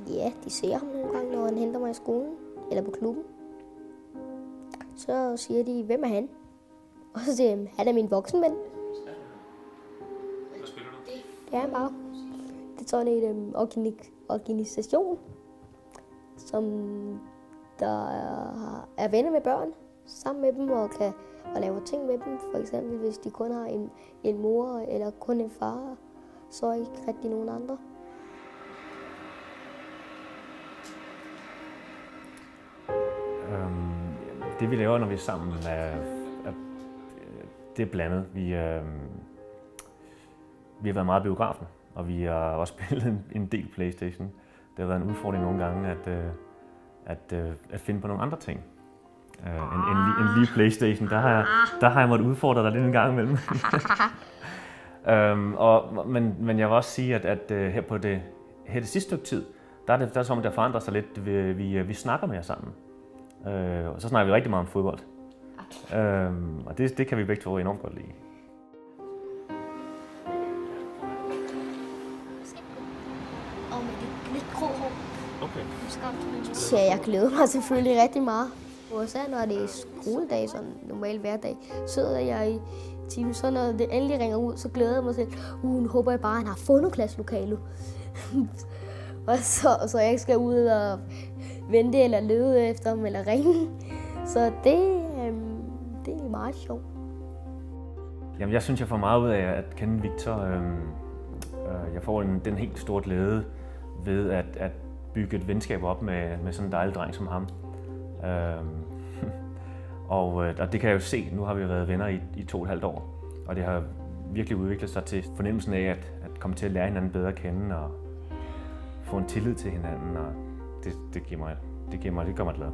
Ja, de ser ham nogle gange, når han henter mig i skolen eller på klubben. Så siger de, hvem er han? Og så siger jeg, han er min voksenven. Hvad spiller du? Det er han bare. Det er sådan en organisation, som der er venner med børn, sammen med dem og laver ting med dem. For eksempel, hvis de kun har en mor eller kun en far, så er ikke rigtig nogen andre. Det vi laver, når vi er sammen, det er blandet. Vi har været meget i biografen, og vi har også spillet en del PlayStation. Det har været en udfordring nogle gange at finde på nogle andre ting. En lige PlayStation, der har jeg måttet udfordre dig lidt en gang imellem. Men jeg vil også sige, at her på det sidste stykke tid, der er som der forandrer sig lidt. Vi snakker mere sammen. Og så snakker vi rigtig meget om fodbold. Og det kan vi begge to enormt godt lide. Okay. Ja, jeg glæder mig selvfølgelig rigtig meget. Og så når det er skoledag, sådan normal hverdag, sidder jeg i timen, så når det endelig ringer ud, så glæder jeg mig til, nu håber jeg bare, at han har fundet klasselokalet. Og så jeg ikke skal ud og vente eller lede efter ham eller ringe. Så det er meget sjovt. Jamen, jeg synes, jeg får meget ud af at kende Victor. Jeg får den helt store glæde ved at bygge et venskab op med sådan en dejlig dreng som ham. Og det kan jeg jo se. Nu har vi været venner i 2,5 år. Og det har virkelig udviklet sig til fornemmelsen af at komme til at lære hinanden bedre at kende og få en tillid til hinanden. Og det gør mig glad.